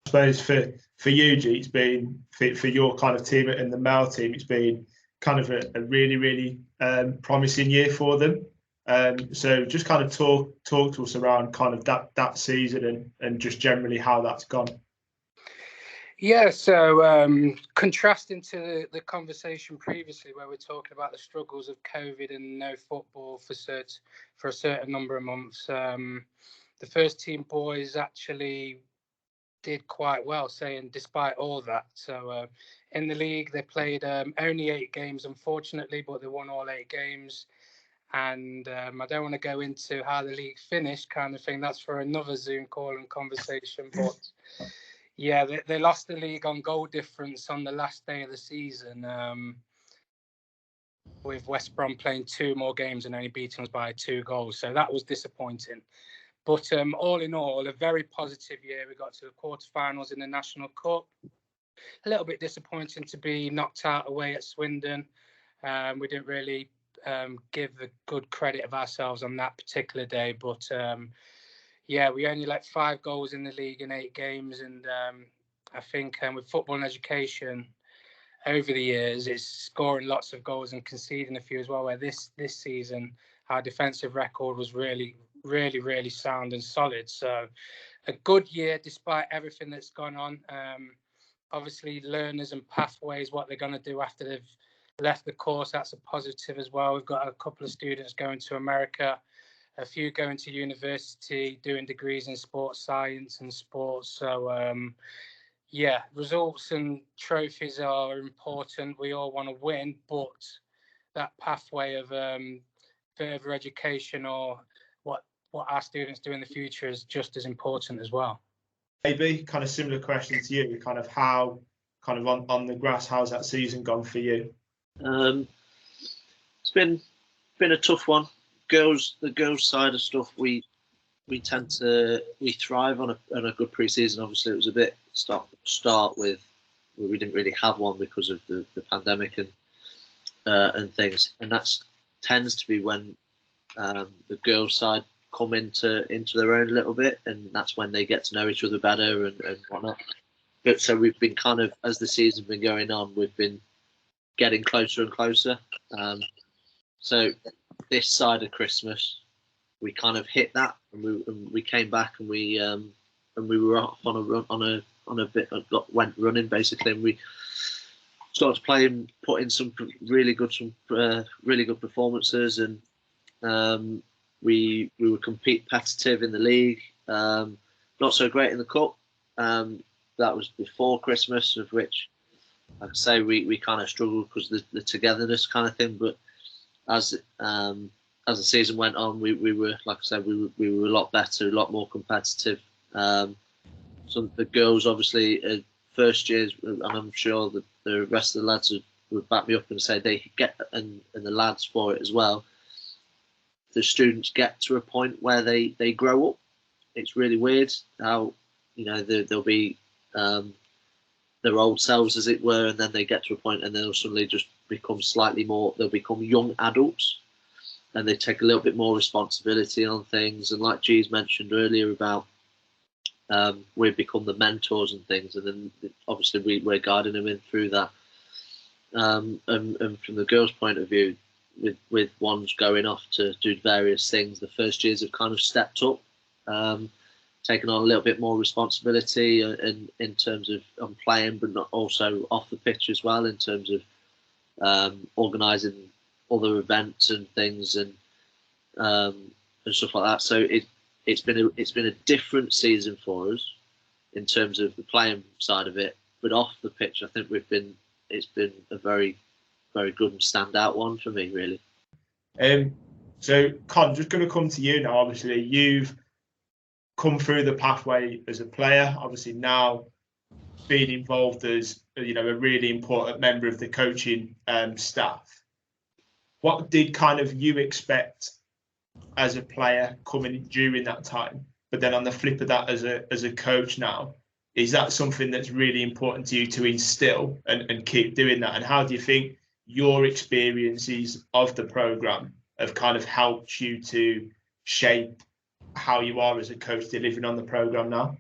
suppose for you, G, it's been for your kind of team and the male team, it's been kind of a really promising year for them. So just kind of talk to us around kind of that season and just generally how that's gone. Yeah, so contrasting to the conversation previously where we're talking about the struggles of COVID and no football for a certain number of months, the first team boys actually did quite well, saying despite all that. So in the league, they played only 8 games, unfortunately, but they won all 8 games. And I don't want to go into how the league finished kind of thing. That's for another Zoom call and conversation. But yeah, they lost the league on goal difference on the last day of the season, with West Brom playing 2 more games and only beating us by 2 goals. So that was disappointing. But all in all, a very positive year. We got to the quarterfinals in the National Cup. A little bit disappointing to be knocked out away at Swindon. We didn't really give the good credit of ourselves on that particular day. But yeah, we only let 5 goals in the league in 8 games. And I think with football and education over the years, it's scoring lots of goals and conceding a few as well, where this season, our defensive record was really sound and solid. So a good year despite everything that's gone on. Obviously, learners and pathways, what they're going to do after they've left the course, that's a positive as well. We've got a couple of students going to America, a few going to university, doing degrees in sports science and sports. So yeah, results and trophies are important. We all want to win, but that pathway of further education or what our students do in the future is just as important as well. Maybe kind of similar question to you, kind of how, kind of on the grass, how's that season gone for you? It's been a tough one. The girls side of stuff, we thrive on a good pre-season. Obviously, it was a bit start with, we didn't really have one because of the pandemic and things, and that tends to be when the girls side come into their own a little bit, and that's when they get to know each other better and whatnot. But so we've been kind of, as the season's been going on, we've been getting closer and closer. So this side of Christmas, we kind of hit that, and we came back, and we were off on a run, went running basically, and we started playing, put in some really good performances, and we were competitive in the league. Not so great in the cup. That was before Christmas, of which, like I say, we kind of struggled because the togetherness kind of thing. But as the season went on, we were, like I said, we were a lot better, a lot more competitive. Some of the girls, obviously, first years, and I'm sure that the rest of the lads would back me up and say they get, and the lads for it as well. The students get to a point where they grow up. It's really weird how, they'll be their old selves, as it were, and then they get to a point and they'll suddenly just become they'll become young adults, and they take a little bit more responsibility on things. And like G's mentioned earlier about we've become the mentors and things, and then obviously we're guiding them in through that. And from the girls' point of view, with ones going off to do various things, the first years have kind of stepped up, taken on a little bit more responsibility in terms of playing, but not also off the pitch as well, in terms of organising other events and things and stuff like that. So it's been a different season for us in terms of the playing side of it, but off the pitch, I think it's been a very, very good and standout one for me, really. So, Con, just going to come to you now. Obviously, you've come through the pathway as a player. Obviously, now being involved as a really important member of the coaching staff. What did kind of you expect as a player coming during that time? But then on the flip of that, as a coach now, is that something that's really important to you to instill and keep doing that? And how do you think your experiences of the programme have kind of helped you to shape how you are as a coach delivering on the programme now?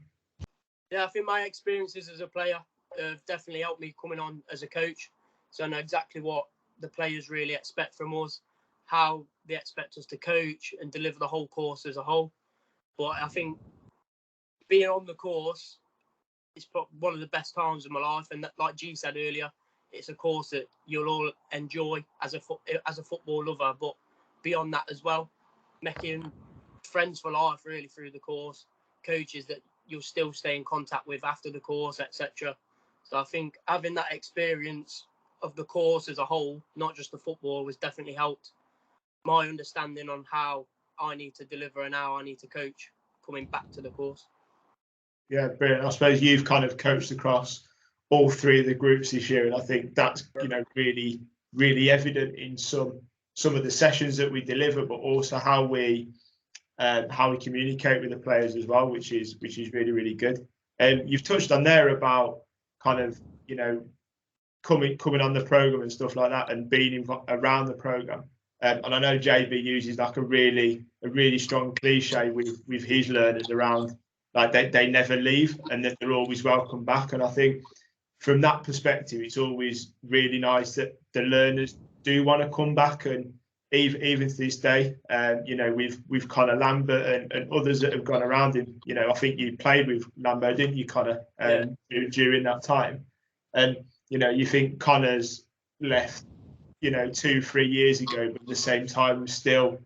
Yeah, I think my experiences as a player have definitely helped me coming on as a coach. So I know exactly what the players really expect from us, how they expect us to coach and deliver the whole course as a whole. But I think being on the course is one of the best times of my life. And that, like G said earlier, it's a course that you'll all enjoy as a football lover. But beyond that as well, making friends for life really through the course, coaches that you'll still stay in contact with after the course, etc. So I think having that experience of the course as a whole, not just the football, has definitely helped my understanding on how I need to deliver and how I need to coach coming back to the course. Yeah, brilliant. I suppose you've kind of coached across all three of the groups this year, and I think that's really, really evident in some of the sessions that we deliver, but also how we communicate with the players as well, which is really, really good. And you've touched on there about kind of coming on the program and stuff like that, and being around the program. And I know JB uses like a really strong cliche with his learners around, like they never leave and that they're always welcome back. And I think from that perspective, it's always really nice that the learners do want to come back. And even to this day, we've kind of Lambert and others that have gone around him. I think you played with Lambert, didn't you, Connor, during that time? And you think Connor's left 2-3 years ago, but at the same time still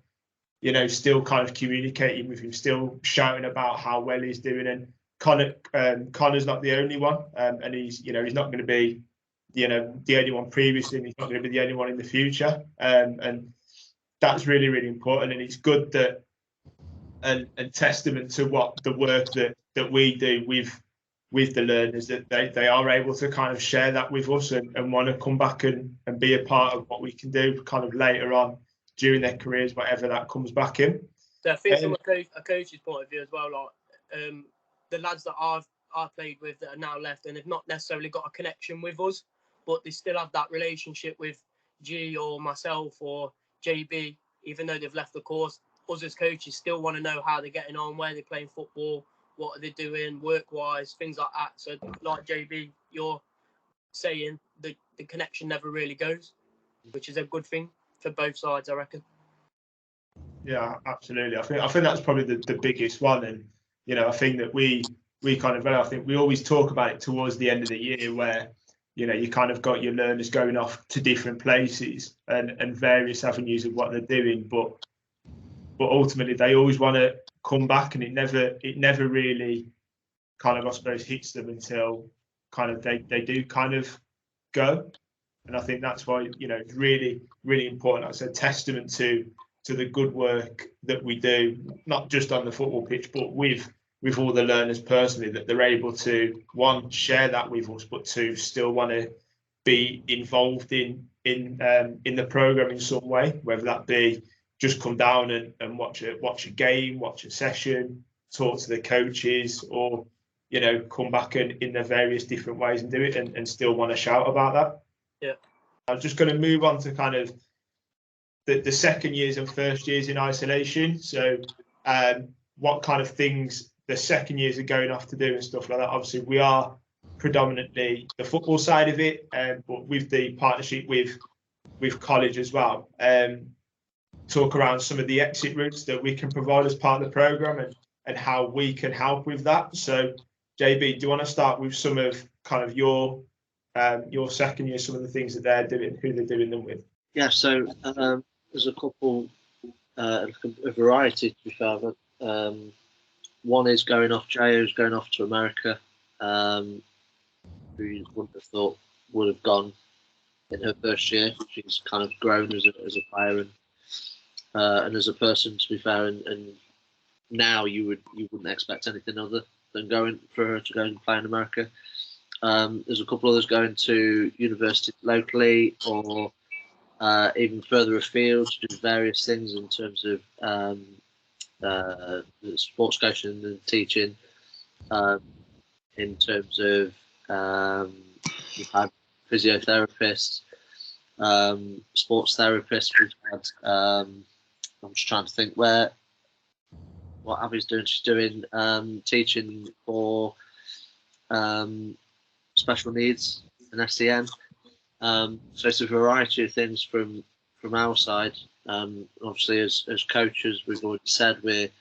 kind of communicating with him, still shouting about how well he's doing. And Connor's not the only one, and he's not going to be the only one previously, and he's not going to be the only one in the future. And that's really, really important, and it's good that and testament to what the work that we do with the learners, that they are able to kind of share that with us and want to come back and be a part of what we can do kind of later on during their careers, whatever that comes back in. So I think from a coach's point of view as well, like the lads that I've played with that are now left and have not necessarily got a connection with us, but they still have that relationship with G or myself or JB, even though they've left the course. Us as coaches still want to know how they're getting on, where they're playing football, what are they doing work-wise, things like that. So like JB, you're saying, the connection never really goes, which is a good thing for both sides, I reckon. Yeah, absolutely. I think that's probably the biggest one. And I think that we kind of, I think we always talk about it towards the end of the year, where you kind of got your learners going off to different places and various avenues of what they're doing, but ultimately they always want to come back, and it never really kind of, I suppose, hits them until kind of they do kind of go. And I think that's why it's really, really important. It's a testament to the good work that we do, not just on the football pitch, but with all the learners personally, that they're able to, one, share that with us, but two, still want to be involved in the program in some way, whether that be just come down and watch a game, watch a session, talk to the coaches, or come back in the various different ways and do it, and still want to shout about that. Yeah. I was just going to move on to kind of the second years and first years in isolation. So what kind of things the second years are going off to do and stuff like that. Obviously, we are predominantly the football side of it, but with the partnership with college as well. Talk around some of the exit routes that we can provide as part of the program and how we can help with that. So, JB, do you want to start with some of kind of your second year, some of the things that they're doing, who they're doing them with? Yeah, so there's a couple, a variety to be fair. But, one is Jo's going off to America, who you wouldn't have thought would have gone in her first year. She's kind of grown as a player and as a person, to be fair. And now you wouldn't expect anything other than for her to go and play in America. There's a couple others going to university locally or even further afield to do various things in terms of sports coaching and teaching. In terms of we've had physiotherapists, sports therapists. We've had. I'm just trying to think what Abby's doing. She's doing teaching for special needs and SEN. So it's a variety of things from our side. Obviously, as coaches, we've already said we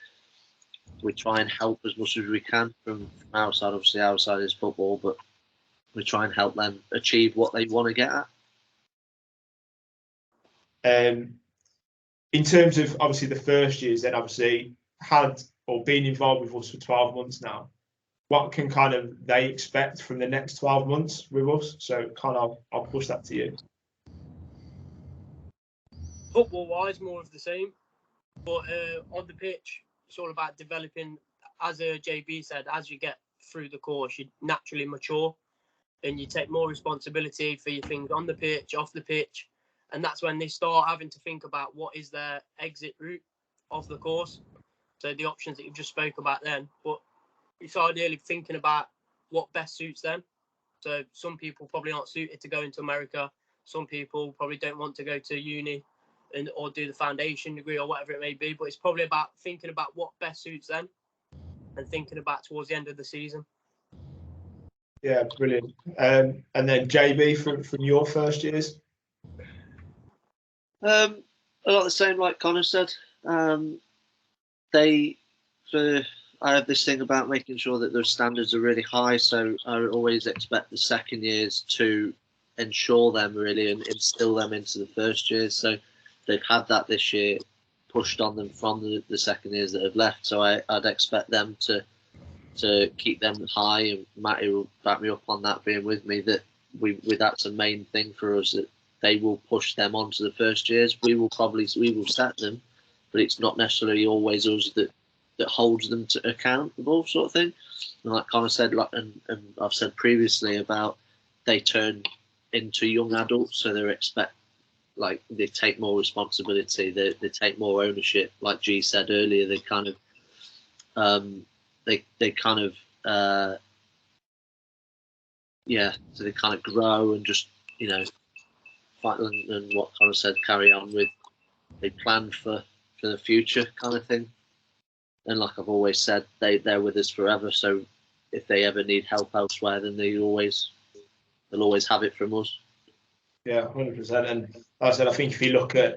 try and help as much as we can from our side. Obviously, our side is football, but we try and help them achieve what they want to get at. In terms of obviously the first years, then obviously had or been involved with us for 12 months now. What can kind of they expect from the next 12 months with us? So kind of I'll push that to you. Football-wise, more of the same. But on the pitch, it's all about developing. As JB said, as you get through the course, you naturally mature and you take more responsibility for your things on the pitch, off the pitch. And that's when they start having to think about what is their exit route of the course. So the options that you've just spoke about then. But it's ideally thinking about what best suits them. So some people probably aren't suited to go into America. Some people probably don't want to go to uni or do the foundation degree or whatever it may be. But it's probably about thinking about what best suits them and thinking about towards the end of the season. Yeah, brilliant. And then JB from your first years? A lot the same, like Connor said. I have this thing about making sure that those standards are really high, so I always expect the second years to ensure them really and instill them into the first years. So they've had that this year pushed on them from the second years that have left. So I'd expect them to keep them high, and Matty will back me up on that, being with me, that that's a main thing for us, that they will push them on to the first years. We will set them, but it's not necessarily always us that holds them to accountable, sort of thing. And like Connor said, and I've said previously about, they turn into young adults, so they take more responsibility, they take more ownership. Like G said earlier, they kind of so they kind of grow and just, fight, and what Connor said, carry on with, they plan for the future kind of thing. And like I've always said, they're with us forever. So if they ever need help elsewhere, then they'll always have it from us. Yeah, 100%. And like I said, I think if you look at